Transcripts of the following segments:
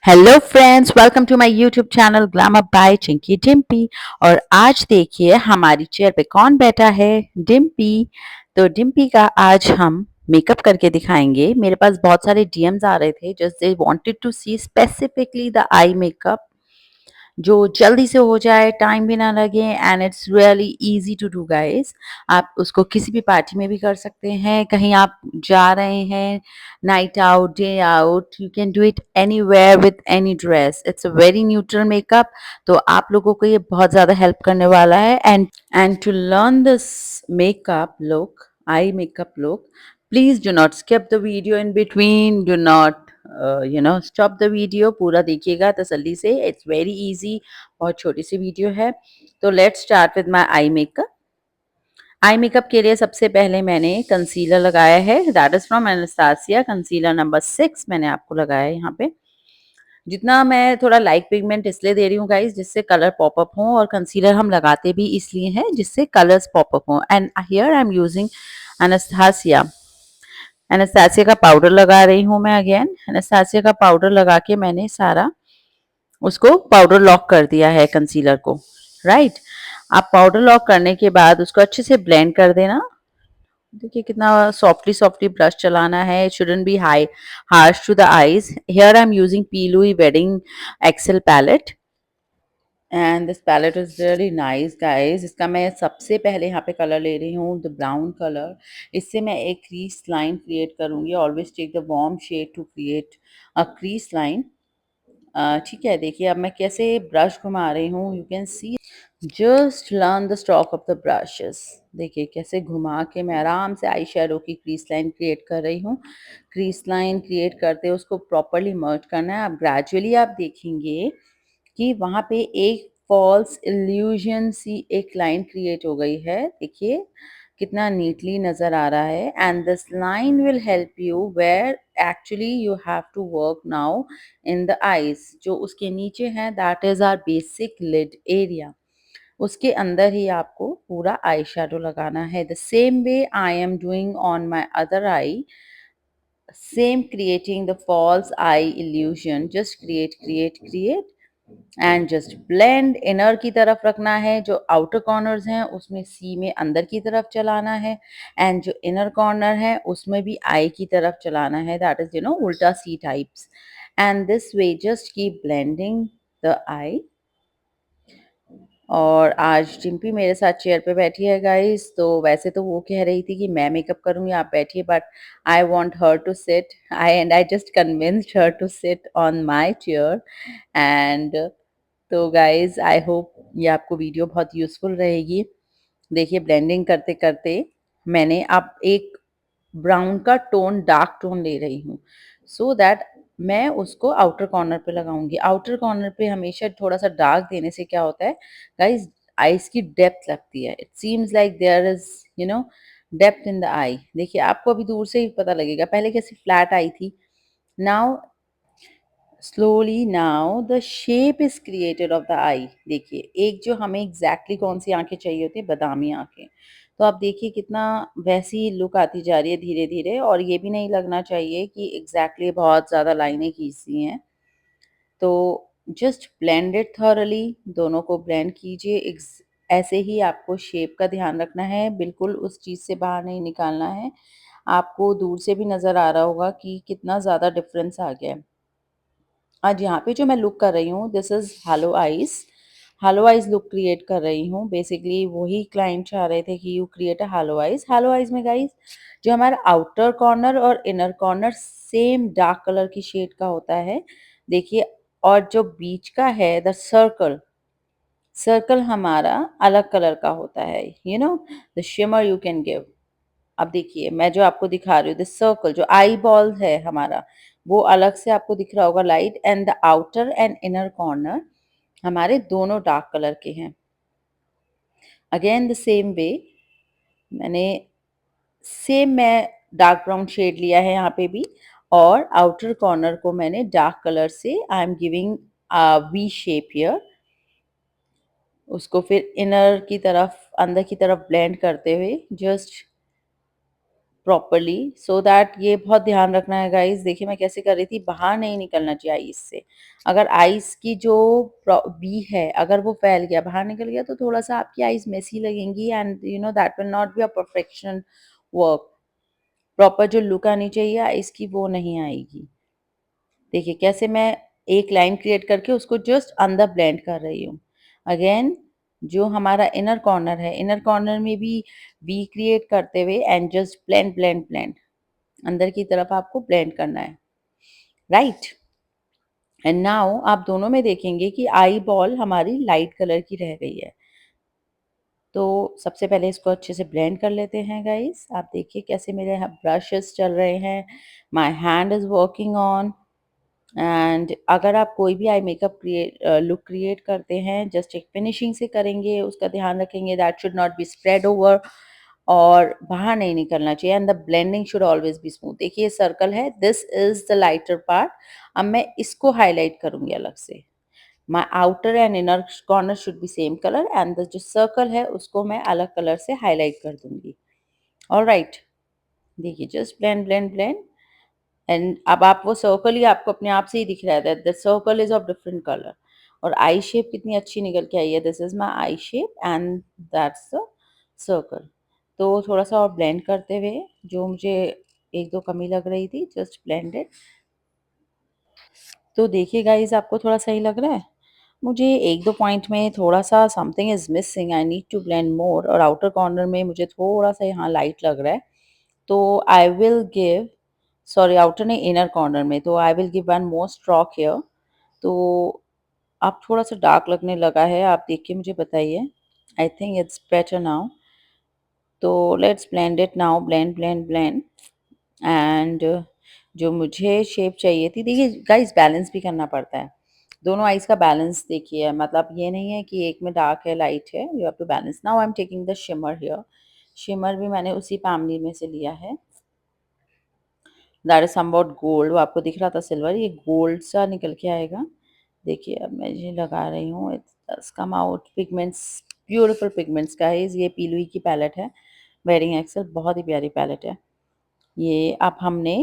Hello friends, welcome to my YouTube channel glamour by Chinki Dimpy. और आज देखिए हमारी चेयर पे कौन बैठा है। डिम्पी। तो डिम्पी का आज हम मेकअप करके दिखाएंगे। मेरे पास बहुत सारे डीएम्स आ रहे थे, just they wanted to see specifically the eye makeup जो जल्दी से हो जाए, टाइम भी ना लगे, and it's really easy to do guys. आप उसको किसी भी पार्टी में भी कर सकते हैं, कहीं आप जा रहे हैं, night out, day out, you can do it anywhere with any dress. It's a very neutral makeup. तो आप लोगों को ये बहुत ज़्यादा हेल्प करने वाला है। And to learn this makeup look, eye makeup look, please do not skip the video in between. Do not stop the video. पूरा देखिएगा तसल्ली से। It's very easy। बहुत छोटी सी वीडियो है। तो let's start with my eye makeup। Eye makeup के लिए सबसे पहले मैंने कंसीलर लगाया है। That is from Anastasia, concealer number 6 मैंने आपको लगाया है यहाँ पे। जितना मैं थोड़ा लाइट पिगमेंट इसलिए दे रही हूँ गाइस, जिससे कलर पॉप अप हो, और कंसीलर हम लगाते भी इसलिए हैं जिससे कलर्स पॉप अप हो। And here I am using Anastasia. Anastasia का पाउडर लगा रही हूँ मैं अगेन। एनास्टेसिया का पाउडर लगा के मैंने सारा उसको पाउडर लॉक कर दिया है कंसीलर को। राइट। आप पाउडर लॉक करने के बाद उसको अच्छे से ब्लेंड कर देना। देखिए कितना सॉफ्टली सॉफ्टली ब्रश चलाना है। It shouldn't be high harsh to the eyes. Here I am using P Louis wedding excel palette, and this palette is really nice guys. इसका मैं सबसे पहले यहाँ पे कलर ले रही हूँ द ब्राउन कलर। इससे मैं एक क्रीज लाइन क्रिएट करूंगी। Always take the warm shade to create a crease line. ठीक है, देखिए अब मैं कैसे ब्रश घुमा रही हूँ। You can see, just learn the stroke of the brushes. देखिए कैसे घुमा के मैं आराम से आई शेडो की क्रीज लाइन क्रिएट कर रही हूँ। क्रीज लाइन क्रिएट करते उसको प्रॉपरली मर्ज करना है। अब ग्रेजुअली आप देखेंगे कि वहाँ पे एक फॉल्स इल्यूजन सी एक लाइन क्रिएट हो गई है। देखिए कितना नीटली नजर आ रहा है। And this line will help you where actually you have to work now in the eyes. जो उसके नीचे है that is our basic lid area. उसके अंदर ही आपको पूरा आई शेडो लगाना है। The same way I am doing on my other eye. Same creating the false eye illusion. Just create and just blend. Inner की तरफ रखना है, जो आउटर कॉर्नर्स हैं उसमें सी में अंदर की तरफ चलाना है, एंड जो इनर कॉर्नर है उसमें भी आई की तरफ चलाना है। दैट इज उल्टा C types. And this way just keep blending the eye. और आज डिम्पी मेरे साथ चेयर पे बैठी है गाइस। तो वैसे तो वो कह रही थी कि मैं मेकअप करूंगी, आप बैठिए, but I want her to sit. I just convinced her to sit on my chair. And तो गाइज आई होप ये आपको वीडियो बहुत यूजफुल रहेगी। देखिए ब्लेंडिंग करते करते मैंने अब एक ब्राउन का टोन, डार्क टोन ले रही हूँ, सो दैट मैं उसको आउटर कॉर्नर पे लगाऊंगी। आउटर कॉर्नर पे हमेशा थोड़ा सा डार्क देने से क्या होता है गाइज, आईज की डेप्थ लगती है। It seems like there is depth in the eye. देखिए आपको अभी दूर से ही पता लगेगा, पहले कैसी फ्लैट आई थी। Now slowly now the shape is created of the eye. देखिए एक जो हमें एग्जैक्टली कौन सी आंखें चाहिए होती है, बादामी आंखें। तो आप देखिए कितना वैसी लुक आती जा रही है धीरे धीरे। और ये भी नहीं लगना चाहिए कि एग्जैक्टली बहुत ज़्यादा लाइनें खींचती हैं। तो जस्ट ब्लेंड इट थॉरली। दोनों को ब्लेंड कीजिए। ऐसे ही आपको शेप का ध्यान रखना है, बिल्कुल उस चीज़ से बाहर नहीं निकालना है। आपको दूर से भी नज़र आ रहा होगा कि कितना ज़्यादा डिफरेंस आ गया है। आज यहाँ पे जो मैं लुक कर रही हूँ this is hello eyes. Hello eyes look create कर रही हूँ। बेसिकली वही क्लाइंट चाह रहे थे कि you create a hello eyes. Hello eyes में गाइज जो हमारा आउटर कॉर्नर और inner corner same dark colour की शेड का होता है। देखिए, और जो बीच का है द सर्कल, सर्कल हमारा अलग कलर का होता है। The shimmer you can give. अब देखिए मैं जो आपको दिखा रही हूँ दिस सर्कल, जो आई बॉल है हमारा, वो अलग से आपको दिख रहा होगा light. And the outer and inner corner हमारे दोनों डार्क कलर के हैं। अगेन द सेम वे मैंने सेम मैं डार्क ब्राउन शेड लिया है यहाँ पे भी। और आउटर कॉर्नर को मैंने डार्क कलर से आई am giving V shape here. उसको फिर इनर की तरफ, अंदर की तरफ ब्लेंड करते हुए जस्ट प्रॉपरली, सो दैट ये बहुत ध्यान रखना है गाइस। देखिए मैं कैसे कर रही थी, बाहर नहीं निकलना चाहिए आईज से। अगर आईज की जो बी है अगर वो फैल गया, बाहर निकल गया, तो थोड़ा सा आपकी आईज मेसी लगेंगी and you know that will not be a perfection work. Proper जो लुक आनी चाहिए आईज की वो नहीं आएगी। देखिए कैसे मैं एक लाइन क्रिएट करके उसको जस्ट अंदर ब्लेंड कर रही हूँ। अगेन जो हमारा इनर कॉर्नर है, इनर कॉर्नर में भी वी क्रिएट करते हुए and just blend blend blend अंदर की तरफ आपको ब्लेंड करना है, राइट। एंड नाउ आप दोनों में देखेंगे कि आई बॉल हमारी लाइट कलर की रह गई है। तो सबसे पहले इसको अच्छे से ब्लेंड कर लेते हैं गाइस। आप देखिए कैसे मेरे ब्रशेस चल रहे हैं, my hand is working on. And अगर आप कोई भी आई मेकअप लुक क्रिएट करते हैं, जस्ट एक फिनिशिंग से करेंगे, उसका ध्यान रखेंगे that should not be spread over और बाहर नहीं निकलना चाहिए and the blending should always be smooth. देखिए सर्कल है, this is the lighter part. अब मैं इसको हाईलाइट करूंगी अलग से। My outer and inner corner should be same colour and the जो सर्कल है उसको मैं अलग कलर से हाईलाइट कर दूंगी। ऑल राइट, देखिए just blend blend blend and अब आप वो सर्कल ही आपको अपने आप से ही दिख रहा है that the circle is of different colour. और आई शेप कितनी अच्छी निकल के आई है, this is my I shape and that's the circle. तो थोड़ा सा और ब्लेंड करते हुए जो मुझे एक दो कमी लग रही थी जस्ट ब्लेंडेड। तो देखिए गाइस आपको थोड़ा सही लग रहा है, मुझे एक दो पॉइंट में थोड़ा सा something is missing, I need to blend more. और आउटर कॉर्नर में मुझे थोड़ा सा यहाँ लाइट लग रहा है, तो I will give, sorry outer नहीं इनर कॉर्नर में, तो I will give one more stroke here. तो अब थोड़ा सा डार्क लगने लगा है, आप देख के मुझे बताइए। I think it's better now. तो let's blend it now, blend blend blend and जो मुझे शेप चाहिए थी, देखिए गाइस बैलेंस भी करना पड़ता है, दोनों आईज का बैलेंस देखिए, मतलब ये नहीं है कि एक में डार्क है लाइट है, you have to balance. Now I am taking the shimmer here. Shimmer भी मैंने उसी फैमिली में से लिया है, दैट इज समवॉट गोल्ड। वो आपको दिख रहा था सिल्वर, ये गोल्ड सा निकल के आएगा। देखिए अब मैं ये लगा रही हूँ, it's come out pigments, beautiful pigments guys. ये पीलुई की पैलेट है, वेडिंग एक्सेल, बहुत ही प्यारी पैलेट है ये। अब हमने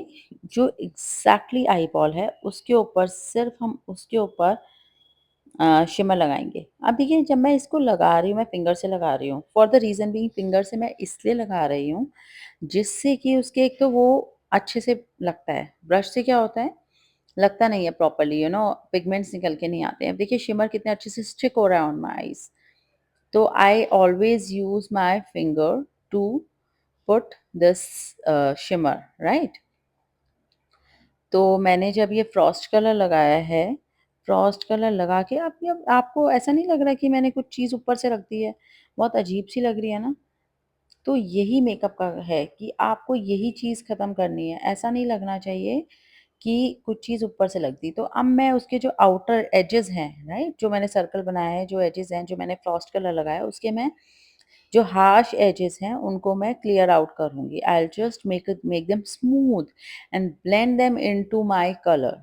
जो एग्जैक्टली आई बॉल है उसके ऊपर सिर्फ हम उसके ऊपर शिमर लगाएंगे। अब देखिए जब मैं इसको लगा रही हूँ, मैं फिंगर से लगा रही हूँ, for the reason being finger से मैं इसलिए लगा रही हूँ जिससे कि उसके एक तो वो अच्छे से लगता है, ब्रश से क्या होता है लगता नहीं है प्रॉपर्ली, यू नो पिगमेंट्स निकल के नहीं आते हैं। अब देखिए शिमर कितने अच्छे से स्टिक हो रहा है ऑन माई आईज। तो I always use my finger to put this shimmer, right. तो मैंने जब ये फ्रॉस्ट कलर लगाया है, फ्रॉस्ट कलर लगा के अब आपको ऐसा नहीं लग रहा कि मैंने कुछ चीज़ ऊपर से रख दी है, बहुत अजीब सी लग रही है ना। तो यही मेकअप का है कि आपको यही चीज़ ख़त्म करनी है, ऐसा नहीं लगना चाहिए कि कुछ चीज़ ऊपर से लग दी। तो अब मैं उसके जो आउटर एजेस हैं, राइट, जो मैंने सर्कल बनाया है, जो एजेस हैं, जो मैंने फ्रॉस्ट कलर लगाया है, उसके मैं जो हार्श एजेस हैं उनको मैं क्लियर आउट करूँगी। I will just make them smooth and blend them into my colour.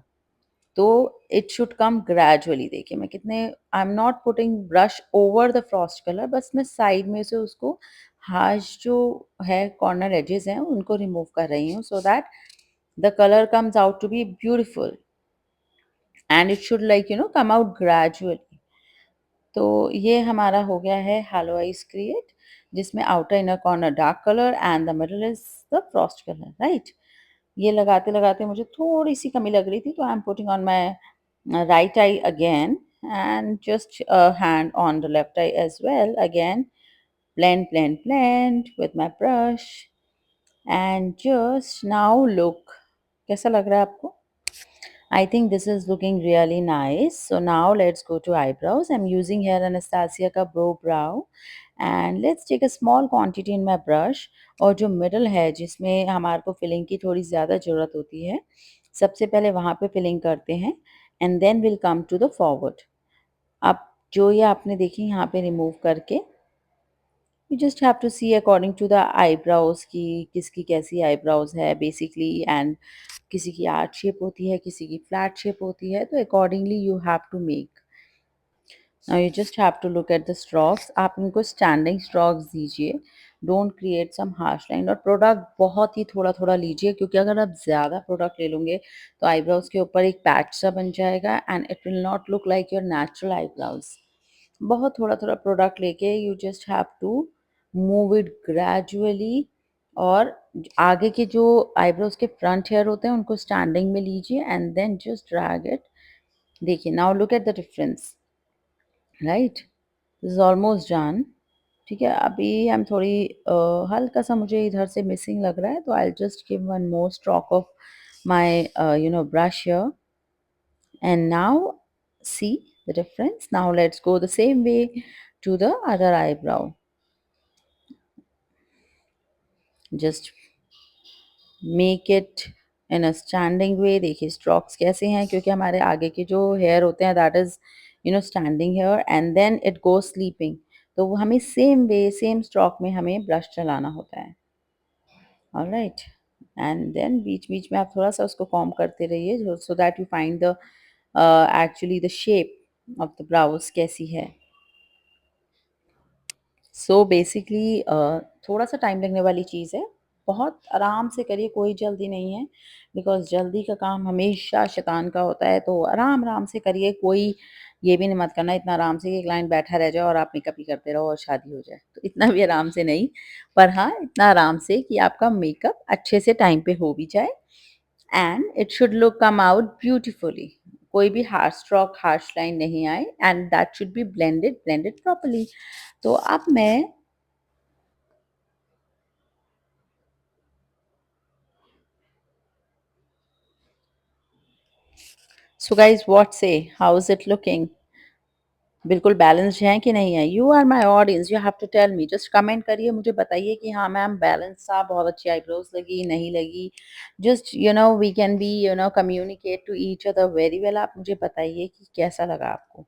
तो इट शुड कम ग्रेजुअली। देखिए मैं कितने, I am not putting brush over the frost colour, बस मैं साइड में से उसको हार्श जो है कॉर्नर एजेस हैं उनको रिमूव कर रही हूँ, so that the colour comes out to be beautiful and it should like you know come out gradually. तो ये हमारा हो गया है हैलो आइस क्रिएट, जिसमें outer inner corner dark colour and the middle is the frost colour, right. ये लगाते लगाते मुझे थोड़ी सी कमी लग रही थी, तो I am putting on my right eye again and just a hand on the left eye as well. Again blend blend blend with my brush and just now look, कैसा लग रहा है आपको? I think this is looking really nice. So now let's go to eyebrows. I'm using here Anastasia का Brow Brow and let's take a small quantity in my brush. और जो middle है जिसमें हमारे को फिलिंग की थोड़ी ज़्यादा ज़रूरत होती है, सबसे पहले वहाँ पे फिलिंग करते हैं and then we'll come to the forward. अब जो ये आपने देखी यहाँ पे रिमूव करके, you just have to see according to the eyebrows कि किसकी कैसी eyebrows है basically, and किसी की आर्ट शेप होती है, किसी की फ्लैट शेप होती है, तो accordingly you have to make. Now you just have to look at the strokes, आप इनको स्टैंडिंग स्ट्रोक्स दीजिए। Don't create some harsh line. और प्रोडक्ट बहुत ही थोड़ा थोड़ा लीजिए, क्योंकि अगर आप ज़्यादा प्रोडक्ट ले लोगे तो आईब्रोज के ऊपर एक पैच सा बन जाएगा and it will not look like your natural eyebrows. बहुत थोड़ा थोड़ा प्रोडक्ट लेके you just have to move it gradually. और आगे के जो आईब्रोज के फ्रंट हेयर होते हैं उनको स्टैंडिंग में लीजिए and then just drag it. देखिए, now look at the difference, right? This is almost done. ठीक है, अभी हम थोड़ी हल्का सा मुझे इधर से मिसिंग लग रहा है, तो I just give one more stroke of my brush here and now see the difference. Now let's go the same way to the other eyebrow. Just make it in a standing way. देखिए strokes कैसे हैं, क्योंकि हमारे आगे के जो hair होते हैं that is standing here and then it goes sleeping. तो वो हमें same way same stroke में हमें brush चलाना होता है। All right, and then बीच बीच में आप थोड़ा सा उसको कॉम करते रहिए so that you find the actually the shape of the brows कैसी है। सो बेसिकली थोड़ा सा टाइम लगने वाली चीज़ है। बहुत आराम से करिए, कोई जल्दी नहीं है, बिकॉज़ जल्दी का काम हमेशा शैतान का होता है। तो आराम-आराम से करिए, कोई ये भी नहीं मत करना इतना आराम से कि क्लाइंट बैठा रह जाए और आप मेकअप ही करते रहो और शादी हो जाए। तो इतना भी आराम से नहीं, पर हाँ, इतना आराम से कि आपका मेकअप अच्छे से टाइम पे हो भी जाए and it should look come out beautifully. कोई भी हार्श स्ट्रोक, हार्श लाइन नहीं आए and that should be blended properly. तो अब मैं so guys what say, how is it looking? बिल्कुल बैलेंस्ड है कि नहीं है? You are my audience, you have to tell me. Just comment करिए, मुझे बताइए कि हाँ मैम बैलेंस था, बहुत अच्छी आईब्रोज लगी, नहीं लगी। Just we can be communicate to each other very well. आप मुझे बताइए कि कैसा लगा आपको।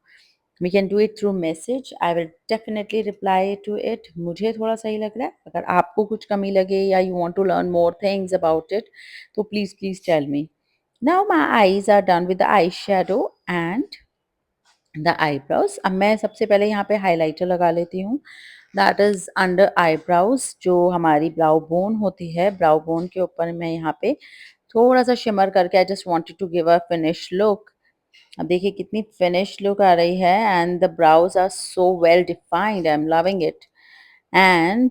We can do it through message, I will definitely reply to it. मुझे थोड़ा सही लग रहा है, अगर आपको कुछ कमी लगे या you want to learn more things about it तो please please tell me. Now my eyes are done with the eyeshadow and the eyebrows. अब मैं सबसे पहले यहाँ पे हाइलाइटर लगा लेती हूँ, दैट इज अंडर आईब्रोज। जो हमारी ब्राउ बोन होती है, ब्राउ बोन के ऊपर मैं यहाँ पे थोड़ा सा शिमर करके I just wanted to give a finish look. अब देखिए कितनी फिनिश लुक आ रही है and the brows are so well defined, I am loving it. And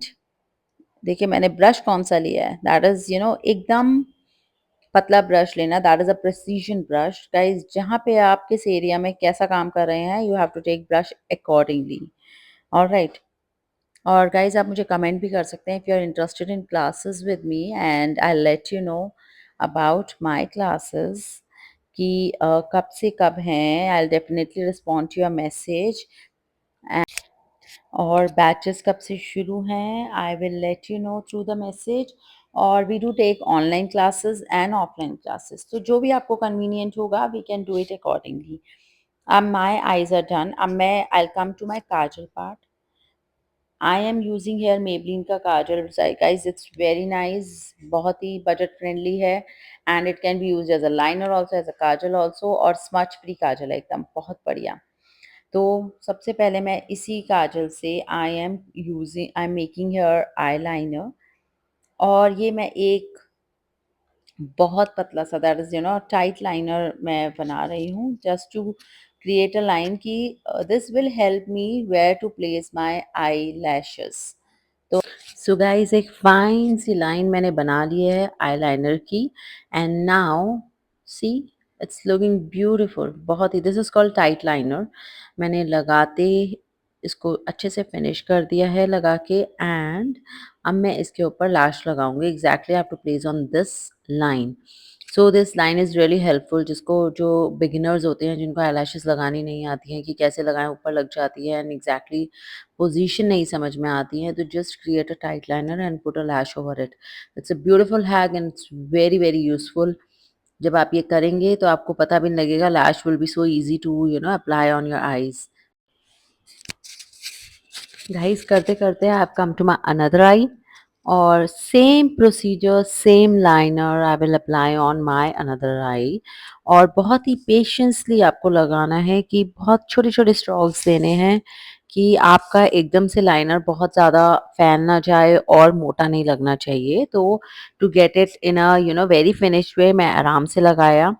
देखिए मैंने ब्रश कौन सा लिया है, दैट इज एकदम पतला ब्रश लेना, that is a precision brush. Guys जहाँ पे आप किस एरिया में कैसा काम कर रहे हैं, you have to take brush accordingly. All right, और गाइज आप मुझे कमेंट भी कर सकते हैं if you are interested in classes with me and I let you know about my classes कि कब से कब हैं। I definitely respond to your message. और बैचेस कब से शुरू हैं, I will let you know through the message. और we do take online classes and offline classes, तो जो भी आपको कन्वीनियंट होगा we can do it accordingly. अब माई आईज आर डन। अब मैं I come to my kajal part. I am using here Maybelline का kajal, guys it's very nice, बहुत ही बजट फ्रेंडली है and it can be use as a liner also, as a kajal also, और smudge free kajal है एकदम, बहुत बढ़िया। तो सबसे पहले मैं इसी काजल से I am making here eye liner. और ये मैं एक बहुत पतला सा, दैट इज टाइट लाइनर मैं बना रही हूँ just to create a line की this will help me where to place my eyelashes. तो सो गाइस एक फाइन सी लाइन मैंने बना ली है आईलाइनर की and now see it's looking beautiful, बहुत ही। This is called tight liner. मैंने लगाते इसको अच्छे से फिनिश कर दिया है लगा के एंड अब मैं इसके ऊपर लैश लगाऊंगी। Exactly I have to place on this line. So this line is really helpful, जिसको जो बिगिनर्स होते हैं जिनको आई लगानी नहीं आती हैं कि कैसे लगाएं, ऊपर लग जाती है एंड एग्जैक्टली पोजीशन नहीं समझ में आती है, तो just create a tight liner and put a lash over it. It's a beautiful hack and it's very very useful. जब आप ये करेंगे तो आपको पता भी नहीं लगेगा, lash will be so easy to apply on your eyes. Guys करते करते I have come to my another eye और same procedure, same liner I will apply on my another eye. और बहुत ही पेशेंसली आपको लगाना है कि बहुत छोटे छोटे स्ट्रोक्स देने हैं कि आपका एकदम से लाइनर बहुत ज़्यादा फैल ना जाए और मोटा नहीं लगना चाहिए। तो to get it in a very finished way मैं आराम से लगाया।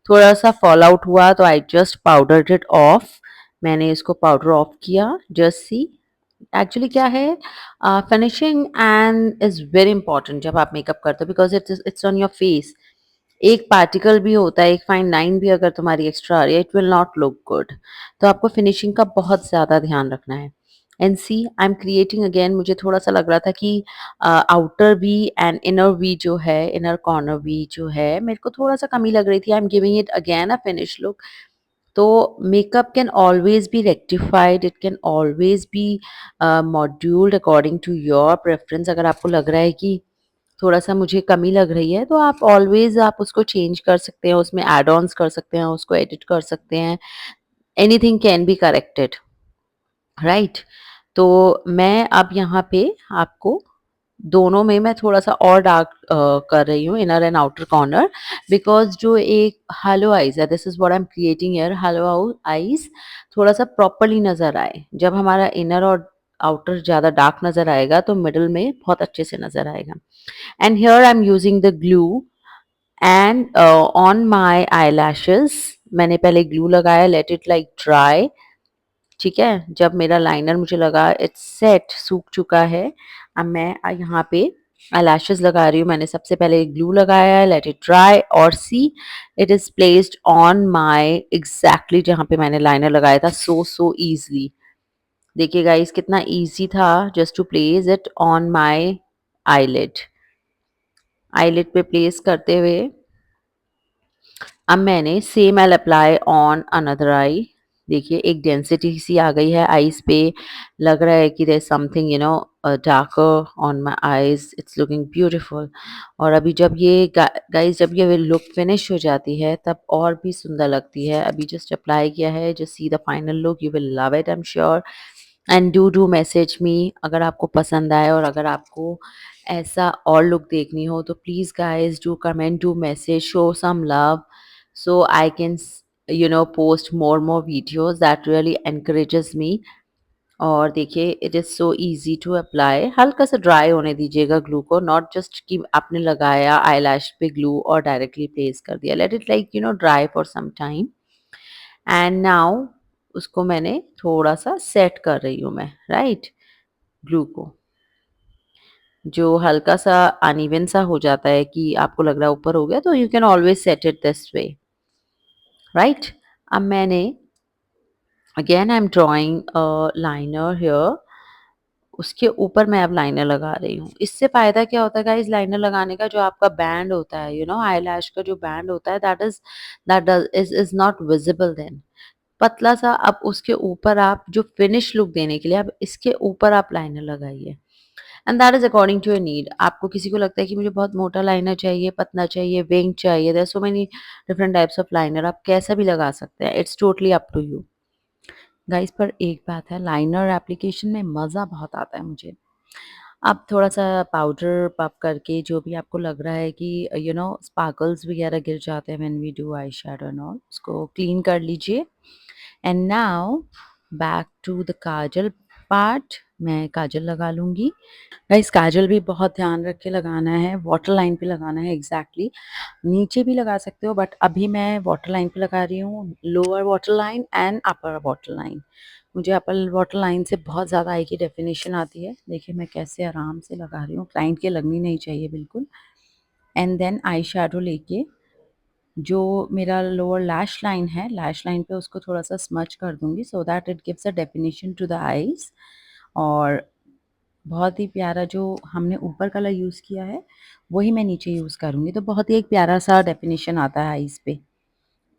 थोड़ा-सा फॉल आउट हुआ तो I just powdered it off. मैंने इसको पाउडर ऑफ किया। जस्ट सी एक्चुअली क्या है, finishing end is very important जब आप मेकअप करते हो because it's on your face. एक पार्टिकल भी होता है, एक फाइन लाइन भी अगर तुम्हारी एक्स्ट्रा आ रही है, it will not look good. तो आपको फिनिशिंग का बहुत ज़्यादा ध्यान रखना है। And see I am creating again, मुझे थोड़ा-सा लग रहा था कि outer V and inner V जो है, इनर कॉर्नर वी जो है, मेरे को थोड़ा-सा कमी लग रही थी। I am giving it again a finish look. तो makeup can always be rectified, it can always be moduled according to your preference. अगर आपको लग रहा है कि थोड़ा-सा मुझे कमी लग रही है, तो आप ऑलवेज आप उसको चेंज कर सकते हैं, उसमें ऐड ऑन्स कर सकते हैं, उसको एडिट कर सकते हैं। Anything can be corrected, right? तो मैं अब यहाँ पे आपको दोनों में मैं थोड़ा-सा और डार्क कर रही हूँ, inner and outer corner, because जो एक हैलो आइज़ है, this is what I am creating here, hello eyes थोड़ा-सा प्रॉपर्ली नज़र आए। जब हमारा इनर और आउटर ज़्यादा डार्क नज़र आएगा, तो मिडल में बहुत अच्छे से नज़र आएगा। And here I'm using the glue and on my eyelashes मैंने पहले glue लगाया, let it like dry। ठीक है, जब मेरा लाइनर मुझे लगा इट्स सेट, सूख चुका है, अब मैं यहाँ पे eyelashes लगा रही हूँ। मैंने सबसे पहले glue लगाया, let it dry और see it is placed on my exactly जहाँ पे मैंने लाइनर लगाया था, so easily। देखिए गाइस कितना easy था just to place it on my eyelid। Eyelid पे प्लेस करते हुए अब मैंने same I apply on another eye. देखिए एक डेंसिटी सी आ गई है आईज पे, लग रहा है कि there something darker on my eyes, it's looking beautiful. और अभी जब ये गाइस जब ये लुक फिनिश हो जाती है तब और भी सुंदर लगती है। अभी जस्ट अप्लाई किया है, just see the final look, you will love it I am sure. And do message me अगर आपको पसंद आए, और अगर आपको ऐसा और लुक देखनी हो तो please guys do comment, do message, show some love so I can post more videos that really encourages me। और देखिए it is so easy to apply. हल्का सा ड्राई होने दीजिएगा ग्लू को, नॉट जस्ट कि आपने लगाया आईलैश पे ग्लू और डायरेक्टली प्लेस कर दिया। Let it like dry for some time and now उसको मैंने थोड़ा सा सेट कर रही हूँ मैं, राइट, ग्लू को। जो हल्का सा अनइवन सा हो जाता है कि आपको लग रहा है ऊपर हो गया, तो you can always set it this way, right. अब मैंने again I am drawing a liner here, उसके ऊपर मैं अब लाइनर लगा रही हूँ। इससे फ़ायदा क्या होता है गाइज़, लाइनर लगाने का जो आपका बैंड होता है, आईलैश का जो बैंड होता है, that is not visible then. पतला-सा अब उसके ऊपर आप जो फिनिश लुक देने के लिए अब इसके ऊपर आप लाइनर लगाइए। And that is according to your need. आपको किसी को लगता है कि मुझे बहुत मोटा लाइनर चाहिए, पतला चाहिए, विंग चाहिए, there are so many different types of liner, आप कैसा भी लगा सकते हैं। It's totally up to you. Guys पर एक बात है, लाइनर एप्लीकेशन में मज़ा बहुत आता है मुझे। आप थोड़ा-सा पाउडर पफ करके जो भी आपको लग रहा है कि स्पार्कल्स वगैरह गिर जाते हैं when we do eye shadow and all, उसको क्लीन कर लीजिए। And now back to the kajal part, मैं काजल लगा लूँगी। गाइस काजल भी बहुत ध्यान रख के लगाना है, वाटर लाइन पे लगाना है एग्ज़ैक्टली। नीचे भी लगा सकते हो बट अभी मैं वाटर लाइन पे लगा रही हूँ, lower water line and upper water line. मुझे अपर वाटर लाइन से बहुत ज़्यादा आई की डेफिनेशन आती है। देखिए मैं कैसे आराम से लगा रही हूँ, क्लाइंट के लगनी नहीं चाहिए बिल्कुल। एंड देन आई शैडो लेके जो मेरा लोअर लैश लाइन है, लैश लाइन पे उसको थोड़ा-सा स्मज कर दूँगी so that it gives a definition to the eyes. और बहुत ही प्यारा जो हमने ऊपर कलर यूज़ किया है, वही मैं नीचे यूज़ करूँगी, तो बहुत ही एक प्यारा-सा डेफिनिशन आता है आईज़ पे।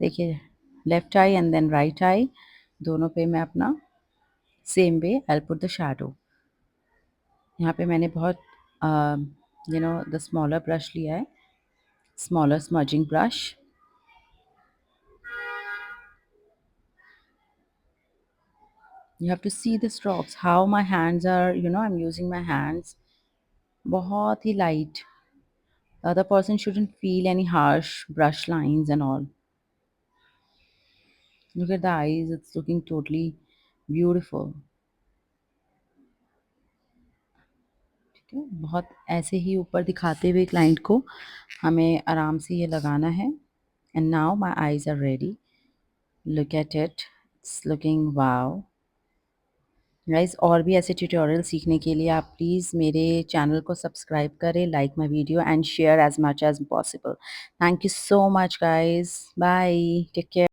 देखिए left eye and then right eye, दोनों पे मैं अपना same way I will put the shadow. यहाँ पे मैंने बहुत द स्मॉलर ब्रश लिया है, smaller smudging brush. You have to see the strokes, how my hands are, I'm using my hands बहुत ही light. The other person shouldn't feel any harsh brush lines and all. Look at the eyes, it's looking totally beautiful. बहुत ऐसे ही ऊपर दिखाते हुए client को हमें आराम से ये लगाना है। And now my eyes are ready, look at it, it's looking wow. Guys, और भी ऐसे ट्यूटोरियल सीखने के लिए आप प्लीज़ मेरे चैनल को सब्सक्राइब करें, like my video and share as much as possible. Thank you so much guys, bye, take care.